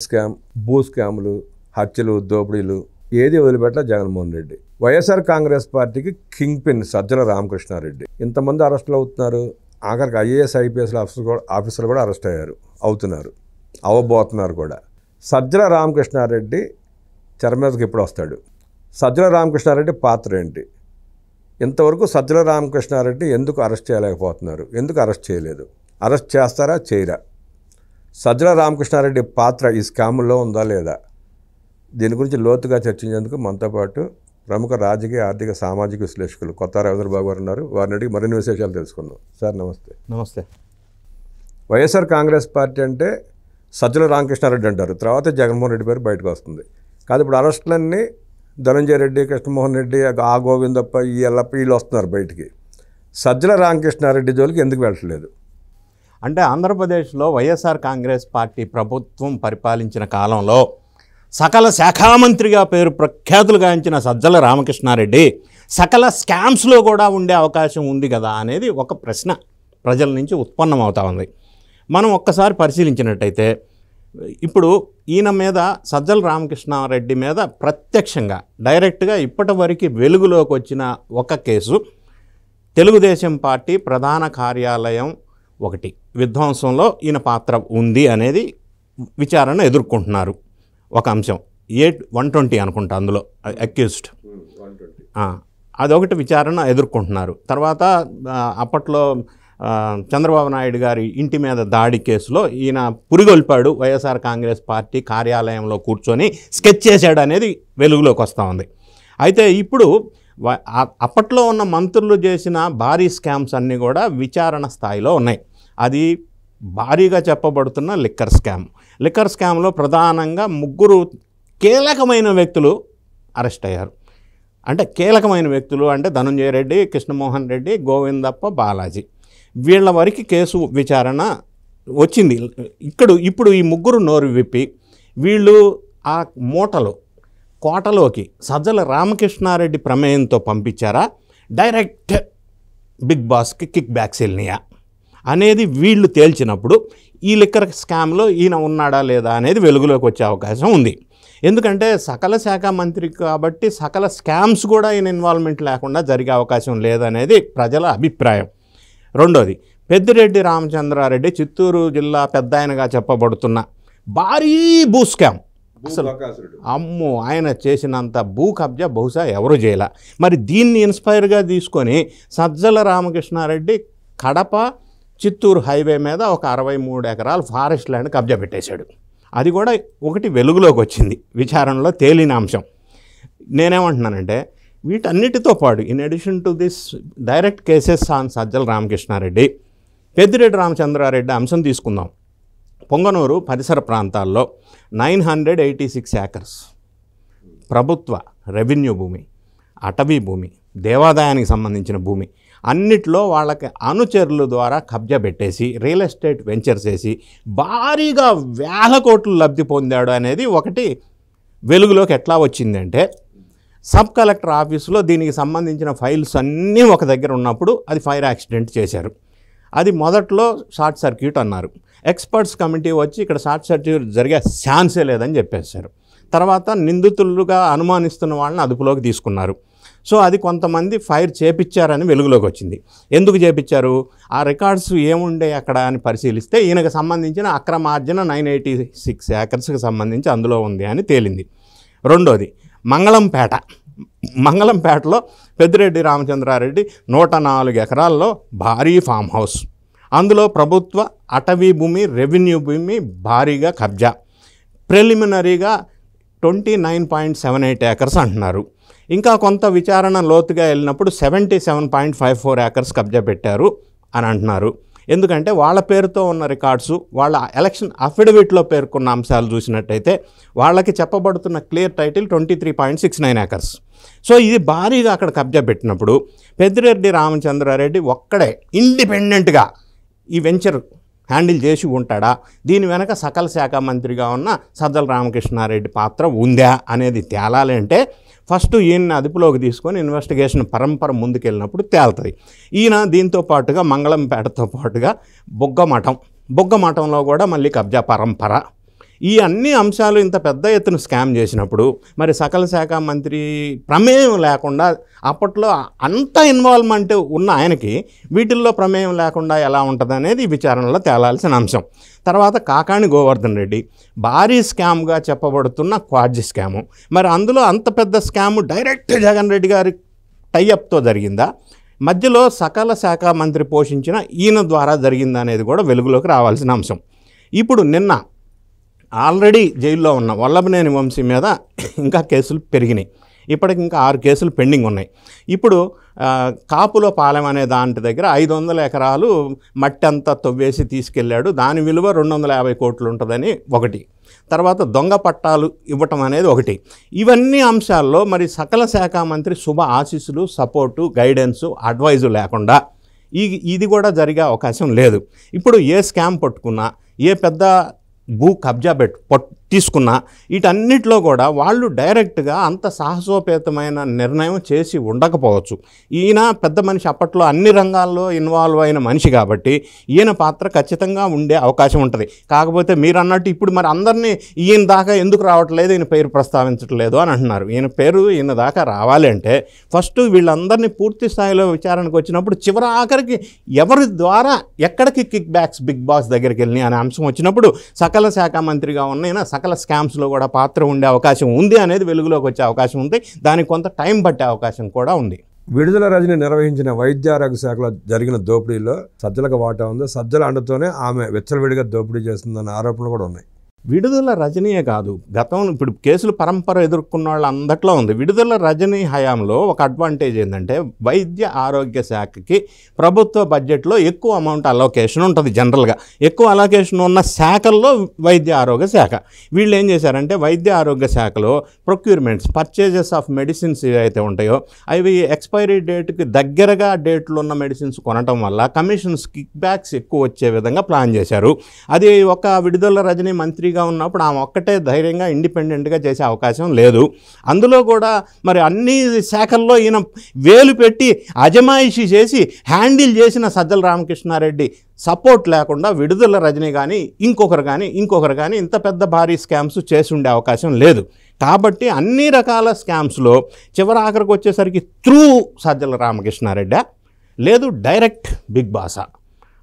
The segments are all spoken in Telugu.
స్కామ్, భూ స్కాములు, హత్యలు, దోపిడీలు ఏది వదిలిపెట్ల జగన్మోహన్ రెడ్డి. వైఎస్ఆర్ కాంగ్రెస్ పార్టీకి కింగ్ పిన్ సజ్జల రామకృష్ణారెడ్డి. ఇంతమంది అరెస్టులు అవుతున్నారు. ఆఖరికి ఐఏఎస్ ఐపీఎస్ ఆఫీసర్లు కూడా అరెస్ట్ అవుతున్నారు, అవ్వబోతున్నారు కూడా. సజ్జల రామకృష్ణారెడ్డి తెర మీదకి ఎప్పుడు వస్తాడు? సజ్జల రామకృష్ణారెడ్డి పాత్ర ఏంటి? ఇంతవరకు సజ్జల రామకృష్ణారెడ్డి ఎందుకు అరెస్ట్ చేయలేకపోతున్నారు? ఎందుకు అరెస్ట్ చేయలేదు? అరెస్ట్ చేస్తారా చేయరా? సజ్జల రామకృష్ణారెడ్డి పాత్ర ఈ స్కాముల్లో ఉందా లేదా? దీని గురించి లోతుగా చర్చించేందుకు మనతో పాటు ప్రముఖ రాజకీయ, ఆర్థిక, సామాజిక విశ్లేషకులు కొత్త రవీంద్రబాబు గారు ఉన్నారు. వారిని అడిగి మరిన్ని విశేషాలు తెలుసుకుందాం. సార్ నమస్తే. నమస్తే. వైఎస్ఆర్ కాంగ్రెస్ పార్టీ అంటే సజ్జల రామకృష్ణారెడ్డి అంటారు, తర్వాత జగన్మోహన్ రెడ్డి పేరు బయటకు వస్తుంది. కాదు, ఇప్పుడు అరెస్టులన్నీ ధనంజయ రెడ్డి, కృష్ణమోహన్ రెడ్డి, ఆ గోవిందప్ప, ఈ ఎల్లప్ప వీళ్ళు వస్తున్నారు బయటికి. సజ్జల రామకృష్ణారెడ్డి జోలికి ఎందుకు వెళ్ళట్లేదు? అంటే ఆంధ్రప్రదేశ్లో వైఎస్ఆర్ కాంగ్రెస్ పార్టీ ప్రభుత్వం పరిపాలించిన కాలంలో సకల శాఖామంత్రిగా పేరు ప్రఖ్యాతులు గాంచిన సజ్జల రామకృష్ణారెడ్డి సకల స్కామ్స్లో కూడా ఉండే అవకాశం ఉంది కదా అనేది ఒక ప్రశ్న ప్రజల నుంచి ఉత్పన్నమవుతా ఉంది. మనం ఒక్కసారి పరిశీలించినట్టయితే ఇప్పుడు ఈయన మీద, సజ్జల రామకృష్ణారెడ్డి మీద ప్రత్యక్షంగా డైరెక్ట్గా ఇప్పటివరకు వెలుగులోకి వచ్చిన ఒక కేసు, తెలుగుదేశం పార్టీ ప్రధాన కార్యాలయం ఒకటి విధ్వంసంలో ఈయన పాత్ర ఉంది అనేది విచారణ ఎదుర్కొంటున్నారు. ఒక అంశం 120 అనుకుంటా, అందులో అక్యూజ్డ్, అదొకటి విచారణ ఎదుర్కొంటున్నారు. తర్వాత అప్పట్లో చంద్రబాబు నాయుడు గారి ఇంటి మీద దాడి కేసులో ఈయన పురిగొల్పాడు, వైఎస్ఆర్ కాంగ్రెస్ పార్టీ కార్యాలయంలో కూర్చొని స్కెచ్ చేశాడు అనేది వెలుగులోకి వస్తూ ఉంది. అయితే ఇప్పుడు అప్పట్లో ఉన్న మంత్రులు చేసిన భారీ స్కామ్స్ అన్నీ కూడా విచారణ స్థాయిలో ఉన్నాయి. అది భారీగా చెప్పబడుతున్న లిక్కర్ స్కామ్లో ప్రధానంగా 3 కీలకమైన వ్యక్తులు అరెస్ట్ అయ్యారు. అంటే కీలకమైన వ్యక్తులు అంటే ధనంజయ రెడ్డి, కృష్ణమోహన్ రెడ్డి, గోవిందప్ప, బాలాజీ. వీళ్ళ వరకు కేసు విచారణ వచ్చింది. ఇప్పుడు ఈ 3 నోరు విప్పి వీళ్ళు ఆ కోటలోకి సజ్జల రామకృష్ణారెడ్డి ప్రమేయంతో పంపించారా, డైరెక్ట్ బిగ్ బాస్కి కిక్ బ్యాక్స్ వెళ్ళినాయా అనేది వీళ్ళు తేల్చినప్పుడు ఈ లిక్కర్ స్కామ్లో ఈయన ఉన్నాడా లేదా అనేది వెలుగులోకి వచ్చే అవకాశం ఉంది. ఎందుకంటే సకల శాఖ మంత్రి కాబట్టి సకల స్కామ్స్ కూడా ఈయన ఇన్వాల్వ్మెంట్ లేకుండా జరిగే అవకాశం లేదనేది ప్రజల అభిప్రాయం. రెండోది, పెద్దిరెడ్డి రామచంద్రారెడ్డి చిత్తూరు జిల్లా పెద్ద ఆయనగా చెప్పబడుతున్న భారీ భూ స్కామ్. అసలు అమ్మో, ఆయన చేసినంత భూ కబ్జా బహుశా ఎవరు చేయలే. మరి దీన్ని ఇన్స్పైర్గా తీసుకొని సజ్జల రామకృష్ణారెడ్డి కడప చిత్తూరు హైవే మీద ఒక 63 ఎకరాలు ఫారెస్ట్ ల్యాండ్ కబ్జా పెట్టేశాడు. అది కూడా ఒకటి వెలుగులోకి వచ్చింది, విచారణలో తేలిన అంశం. నేనేమంటున్నానంటే వీటన్నిటితో పాటు in addition to this direct cases on Sajjala Ramakrishna Reddy, Peddireddy Ramachandra Reddy అంశం తీసుకుందాం. పొంగనూరు పరిసర ప్రాంతాల్లో 986 ఏకర్స్ ప్రభుత్వ రెవెన్యూ భూమి, అటవీ భూమి, దేవాదాయానికి సంబంధించిన భూమి అన్నిట్లో వాళ్ళకి అనుచరుల ద్వారా కబ్జా పెట్టేసి రియల్ ఎస్టేట్ వెంచర్స్ చేసి భారీగా వేల కోట్లు లబ్ధి పొందాడు అనేది ఒకటి వెలుగులోకి ఎట్లా వచ్చిందంటే, సబ్ కలెక్టర్ ఆఫీసులో దీనికి సంబంధించిన ఫైల్స్ అన్నీ ఒక దగ్గర ఉన్నప్పుడు అది ఫైర్ యాక్సిడెంట్ చేశారు. అది మొదట్లో షార్ట్ సర్క్యూట్ అన్నారు. ఎక్స్పర్ట్స్ కమిటీ వచ్చి ఇక్కడ షార్ట్ సర్క్యూట్ జరిగే ఛాన్సే లేదని చెప్పేశారు. తర్వాత నిందితులుగా అనుమానిస్తున్న వాళ్ళని అదుపులోకి తీసుకున్నారు. సో అది కొంతమంది ఫైర్ చేపించారని వెలుగులోకి వచ్చింది. ఎందుకు చేపించారు, ఆ రికార్డ్స్ ఏముండే అక్కడ అని పరిశీలిస్తే ఈయనకు సంబంధించిన అక్రమార్జన 986 ఏకర్స్కి సంబంధించి అందులో ఉంది అని తేలింది. రెండోది, మంగళంపేటలో పెద్దిరెడ్డి రామచంద్రారెడ్డి 104 ఎకరాల్లో భారీ ఫామ్ హౌస్, అందులో ప్రభుత్వ అటవీ భూమి, రెవెన్యూ భూమి భారీగా కబ్జా. ప్రిలిమినరీగా 29.78 ఏకర్స్ అంటున్నారు. ఇంకా కొంత విచారణ లోతుగా వెళ్ళినప్పుడు 77.54 ఏకర్స్ కబ్జా పెట్టారు అని అంటున్నారు. ఎందుకంటే వాళ్ళ పేరుతో ఉన్న రికార్డ్సు, వాళ్ళ ఎలక్షన్ అఫిడవిట్లో పేర్కొన్న అంశాలు చూసినట్టయితే వాళ్ళకి చెప్పబడుతున్న క్లియర్ టైటిల్ 23.69 ఏకర్స్. సో ఇది భారీగా అక్కడ కబ్జా పెట్టినప్పుడు పెద్దిరెడ్డి రామచంద్రారెడ్డి ఒక్కడే ఇండిపెండెంట్గా ఈ వెంచర్ హ్యాండిల్ చేసి ఉంటాడా, దీని వెనక సకల శాఖ మంత్రిగా ఉన్న సజ్జల రామకృష్ణారెడ్డి పాత్ర ఉందా అనేది తేలాలి అంటే ఫస్ట్ ఈయన్ని అదుపులోకి తీసుకొని ఇన్వెస్టిగేషన్ పరంపర ముందుకెళ్ళినప్పుడు తేలుతుంది. ఈయన దీంతో పాటుగా మంగళంపేటతో పాటుగా బొగ్గమఠంలో కూడా మళ్ళీ కబ్జా పరంపర. ఈ అన్ని అంశాలు ఇంత పెద్ద ఎత్తున స్కామ్ చేసినప్పుడు మరి సకల శాఖ మంత్రి ప్రమేయం లేకుండా, అప్పట్లో అంత ఇన్వాల్వ్మెంట్ ఉన్న ఆయనకి వీటిల్లో ప్రమేయం లేకుండా ఎలా ఉంటుంది అనేది విచారణలో తేలాల్సిన అంశం. తర్వాత కాకాణి గోవర్ధన్ రెడ్డి భారీ స్కామ్గా చెప్పబడుతున్న క్వాడ్జీ స్కాము. మరి అందులో అంత పెద్ద స్కాము డైరెక్ట్ జగన్ రెడ్డి గారి టైఅప్తో జరిగిందా, మధ్యలో సకల శాఖ మంత్రి పోషించిన ఈయన ద్వారా జరిగిందా అనేది కూడా వెలుగులోకి రావాల్సిన అంశం. ఇప్పుడు నిన్న ఆల్రెడీ జైల్లో ఉన్న వల్లభనేని వంశీ మీద ఇంకా కేసులు పెరిగినాయి. ఇప్పటికి ఇంకా 6 కేసులు పెండింగ్ ఉన్నాయి. ఇప్పుడు కాపులో పాలెం అనే దాంట్ దగ్గర 500 ఎకరాలు మట్టి అంతా తవ్వేసి తీసుకెళ్ళాడు, దాని విలువ 250 కోట్లు ఉంటుందని ఒకటి. తర్వాత దొంగ పట్టాలు ఇవ్వటం అనేది ఒకటి. ఇవన్నీ అంశాల్లో మరి సకల శాఖ మంత్రి శుభ ఆశీస్సులు, సపోర్టు, గైడెన్సు, అడ్వైజు లేకుండా ఇది కూడా జరిగే అవకాశం లేదు. ఇప్పుడు ఏ స్కామ్ పట్టుకున్నా, ఏ పెద్ద భూ కబ్జా తీసుకున్నా వీటన్నిటిలో కూడా వాళ్ళు డైరెక్ట్గా అంత సాహసోపేతమైన నిర్ణయం చేసి ఉండకపోవచ్చు. ఈయన పెద్ద మనిషి, అప్పట్లో అన్ని రంగాల్లో ఇన్వాల్వ్ అయిన మనిషి కాబట్టి ఈయన పాత్ర ఖచ్చితంగా ఉండే అవకాశం ఉంటుంది. కాకపోతే మీరు అన్నట్టు ఇప్పుడు మరి అందరినీ ఈయన దాకా ఎందుకు రావట్లేదు, ఈయన పేరు ప్రస్తావించట్లేదు అని అంటున్నారు. ఈయన దాకా రావాలి అంటే ఫస్ట్ వీళ్ళందరినీ పూర్తి స్థాయిలో విచారణకు వచ్చినప్పుడు చివరి ఆఖరికి ఎవరి ద్వారా ఎక్కడికి కిక్ బ్యాక్స్ బిగ్ బాస్ దగ్గరికి వెళ్ళి అనే అంశం వచ్చినప్పుడు సకల శాఖ మంత్రిగా ఉన్న సకల స్కామ్స్లో కూడా పాత్ర ఉండే అవకాశం ఉంది అనేది వెలుగులోకి వచ్చే అవకాశం ఉంది. దానికి కొంత టైం పట్టే అవకాశం కూడా ఉంది. విడుదల రజని నిర్వహించిన వైద్య ఆరోగ్య శాఖలో జరిగిన దోపిడీలో సజ్జలకు వాటా ఉంది. సజ్జల అండతోనే ఆమె విచ్చలవిడిగా దోపిడీ చేస్తుందన్న ఆరోపణలు కూడా ఉన్నాయి. విడుదల రజనీయే కాదు, గతంలో ఇప్పుడు కేసులు పరంపర ఎదుర్కొన్న వాళ్ళు అందట్లో ఉంది. విడుదల రజనీ హయాంలో ఒక అడ్వాంటేజ్ ఏంటంటే వైద్య ఆరోగ్య శాఖకి ప్రభుత్వ బడ్జెట్లో ఎక్కువ అమౌంట్ అలోకేషన్ ఉంటుంది. జనరల్గా ఎక్కువ అలోకేషన్ ఉన్న శాఖల్లో వైద్య ఆరోగ్య శాఖ. వీళ్ళు ఏం చేశారంటే వైద్య ఆరోగ్య శాఖలో ప్రొక్యూర్మెంట్స్, పర్చేజెస్ ఆఫ్ మెడిసిన్స్ ఏవైతే ఉంటాయో అవి ఎక్స్పైరీ డేట్కి దగ్గరగా డేట్లు ఉన్న మెడిసిన్స్ కొనటం వల్ల కమిషన్స్, కిక్ బ్యాక్స్ ఎక్కువ వచ్చే విధంగా ప్లాన్ చేశారు. అది ఒక విడుదల రజనీ మంత్రిగా ఉన్నప్పుడు ఆమె ఒక్కటే ధైర్యంగా ఇండిపెండెంట్గా చేసే అవకాశం లేదు. అందులో కూడా మరి అన్ని శాఖల్లో ఈయన వేలు పెట్టి అజమాయిషీ చేసి హ్యాండిల్ చేసిన సజ్జల రామకృష్ణారెడ్డి సపోర్ట్ లేకుండా విడుదల రజనీ కానీ ఇంకొకరు కానీ ఇంత పెద్ద భారీ స్కామ్స్ చేసి ఉండే అవకాశం లేదు. కాబట్టి అన్ని రకాల స్కామ్స్లో చివరి ఆఖరికి వచ్చేసరికి త్రూ సజ్జల రామకృష్ణారెడ్డి లేదు డైరెక్ట్ బిగ్ బాసా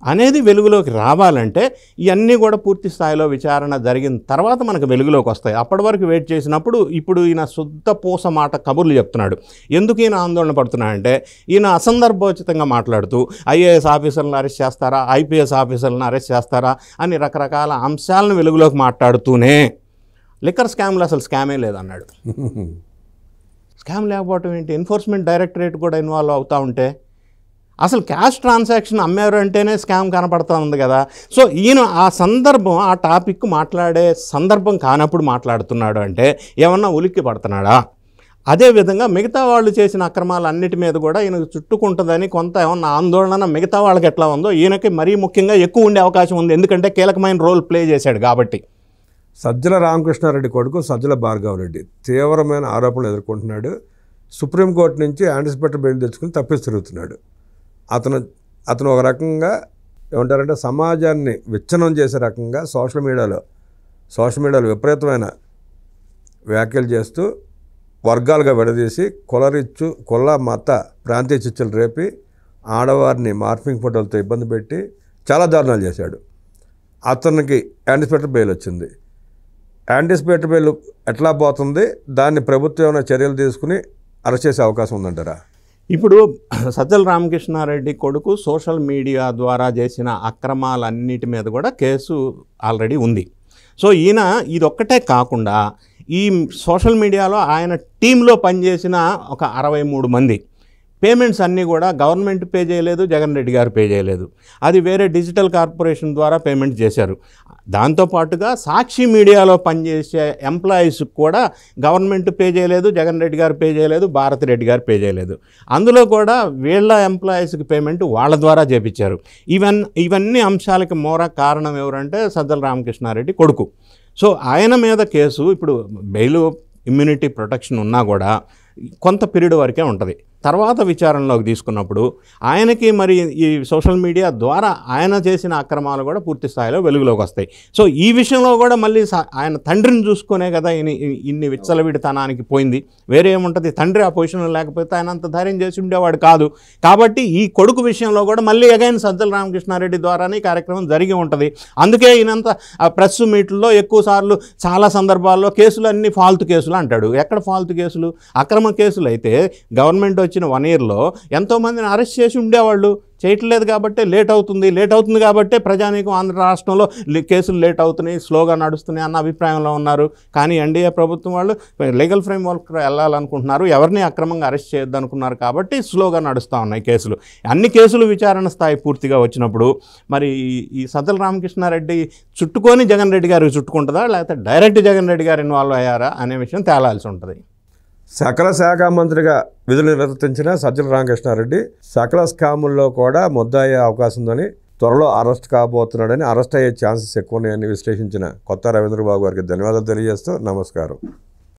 అనేది వెలుగులోకి రావాలంటే ఇవన్నీ కూడా పూర్తి స్థాయిలో విచారణ జరిగిన తర్వాత మనకు వెలుగులోకి వస్తాయి. అప్పటి వరకు వెయిట్ చేసినప్పుడు ఇప్పుడు ఈయన శుద్ధ పూస మాట కబుర్లు చెప్తున్నాడు. ఎందుకు ఈయన ఆందోళన పడుతున్నాడంటే ఈయన అసందర్భోచితంగా మాట్లాడుతూ ఐఏఎస్ ఆఫీసర్లను అరెస్ట్ చేస్తారా, ఐపీఎస్ ఆఫీసర్లను అరెస్ట్ చేస్తారా అని రకరకాల అంశాలను వెలుగులోకి మాట్లాడుతూనే లిక్కర్ స్కామ్లో అసలు స్కామే లేదన్నాడు. స్కామ్ లేకపోవటం ఏంటి? ఎన్ఫోర్స్మెంట్ డైరెక్టరేట్ కూడా ఇన్వాల్వ్ అవుతూ ఉంటే అసలు క్యాష్ ట్రాన్సాక్షన్ అమ్మారు అంటేనే స్కామ్ కనపడుతూ ఉంది కదా. సో ఈయన ఆ సందర్భం, ఆ టాపిక్ మాట్లాడే సందర్భం కానప్పుడు మాట్లాడుతున్నాడు అంటే ఏమన్నా ఉలిక్కి పడుతున్నాడా? అదేవిధంగా మిగతా వాళ్ళు చేసిన అక్రమాలన్నిటి మీద కూడా ఈయనకు చుట్టుకుంటుందని కొంత ఏమన్నా ఆందోళన మిగతా వాళ్ళకి ఎట్లా ఉందో ఈయనకి మరీ ముఖ్యంగా ఎక్కువ ఉండే అవకాశం ఉంది. ఎందుకంటే కీలకమైన రోల్ ప్లే చేశాడు కాబట్టి. సజ్జల రామకృష్ణారెడ్డి కొడుకు సజ్జల భార్గవ రెడ్డి తీవ్రమైన ఆరోపణలు ఎదుర్కొంటున్నాడు. సుప్రీంకోర్టు నుంచి యాంటిసిపేటరీ బెయిల్ తెచ్చుకుని తప్పిసి తిరుగుతున్నాడు. అతను ఒక రకంగా ఏమంటారంటే సమాజాన్ని విచ్ఛిన్నం చేసే రకంగా సోషల్ మీడియాలో విపరీతమైన వ్యాఖ్యలు చేస్తూ వర్గాలుగా విడదీసి కుల మత ప్రాంతీయ చిచ్చులు రేపి ఆడవారిని మార్ఫింగ్ ఫోటోలతో ఇబ్బంది పెట్టి చాలా దారుణాలు చేశాడు. అతనికి యాంటిసిపేటరీ బెయిల్ వచ్చింది. యాంటిసిపేటరీ బెయిల్ ఎట్లా పోతుంది? దాన్ని ప్రభుత్వం ఏమైనా చర్యలు తీసుకుని అరెస్ట్ చేసే అవకాశం ఉందంటారా? ఇప్పుడు సజ్జల రామకృష్ణారెడ్డి కొడుకు సోషల్ మీడియా ద్వారా చేసిన అక్రమాలన్నిటి మీద కూడా కేసు ఆల్రెడీ ఉంది. సో ఈయన ఇదొక్కటే కాకుండా ఈ సోషల్ మీడియాలో ఆయన టీంలో పనిచేసిన ఒక 63 మంది పేమెంట్స్ అన్నీ కూడా గవర్నమెంట్ పే చేయలేదు, జగన్ రెడ్డి గారు పే చేయలేదు. అది వేరే డిజిటల్ కార్పొరేషన్ ద్వారా పేమెంట్ చేశారు. దాంతోపాటుగా సాక్షి మీడియాలో పనిచేసే ఎంప్లాయీస్కి కూడా గవర్నమెంట్ పే చేయలేదు, జగన్ రెడ్డి గారు పే చేయలేదు, భారతి రెడ్డి గారు పే చేయలేదు. అందులో కూడా వీళ్ళ ఎంప్లాయీస్కి పేమెంట్ వాళ్ళ ద్వారా చేపించారు. ఇవన్నీ అంశాలకి కారణం ఎవరంటే సజ్జల రామకృష్ణారెడ్డి కొడుకు. సో ఆయన మీద కేసు ఇప్పుడు బెయిల్ ఇమ్యూనిటీ ప్రొటెక్షన్ ఉన్నా కూడా కొంత పీరియడ్ వరకే ఉంటుంది. తర్వాత విచారణలోకి తీసుకున్నప్పుడు ఆయనకి మరి ఈ సోషల్ మీడియా ద్వారా ఆయన చేసిన అక్రమాలు కూడా పూర్తి స్థాయిలో వెలుగులోకి వస్తాయి. సో ఈ విషయంలో కూడా మళ్ళీ ఆయన తండ్రిని చూసుకునే కదా ఇన్ని విచ్చలవిడితనానికి పోయింది. వేరే ఏముంటుంది, తండ్రి ఆ పొజిషన్లో లేకపోతే ఆయన అంత ధైర్యం చేసి ఉండేవాడు కాదు. కాబట్టి ఈ కొడుకు విషయంలో కూడా మళ్ళీ అగైన్ సజ్జల రామకృష్ణారెడ్డి ద్వారానే ఈ కార్యక్రమం జరిగి ఉంటుంది. అందుకే ఈయనంత ప్రెస్ మీట్లలో ఎక్కువ సార్లు చాలా సందర్భాల్లో కేసులు అన్ని ఫాల్తు కేసులు అంటాడు. ఎక్కడ ఫాల్తు కేసులు? అక్రమ కేసులు అయితే గవర్నమెంట్ వచ్చిన 1 yearలో ఎంతోమందిని అరెస్ట్ చేసి ఉండేవాళ్ళు. చేయట్లేదు కాబట్టి లేట్ అవుతుంది కాబట్టి ప్రజానీకం ఆంధ్ర రాష్ట్రంలో కేసులు లేట్ అవుతున్నాయి, స్లోగా నడుస్తున్నాయి అన్న అభిప్రాయంలో ఉన్నారు. కానీ ఎన్డీఏ ప్రభుత్వం వాళ్ళు లీగల్ ఫ్రేమ్వర్క్ వెళ్ళాలనుకుంటున్నారు, ఎవరిని అక్రమంగా అరెస్ట్ చేయొద్దు అనుకున్నారు కాబట్టి స్లోగా నడుస్తూ ఉన్నాయి కేసులు. అన్ని కేసులు విచారణ స్థాయి పూర్తిగా వచ్చినప్పుడు మరి ఈ సజ్జల రామకృష్ణారెడ్డి చుట్టుకొని జగన్ రెడ్డి గారికి చుట్టుకుంటుందా, లేకపోతే డైరెక్ట్ జగన్ రెడ్డి గారు ఇన్వాల్వ్ అయ్యారా అనే విషయం తేలాల్సి ఉంటుంది. సకల శాఖ మంత్రిగా విధులు నిర్వర్తించిన సజ్జల రామకృష్ణారెడ్డి సకల స్కాముల్లో కూడా ముద్దాయ్యే అవకాశం ఉందని, త్వరలో అరెస్ట్ కాబోతున్నాడని, అరెస్ట్ అయ్యే ఛాన్సెస్ ఎక్కువ ఉన్నాయని విశ్లేషించిన కొత్త రవీంద్రబాబు గారికి ధన్యవాదాలు తెలియజేస్తూ నమస్కారం.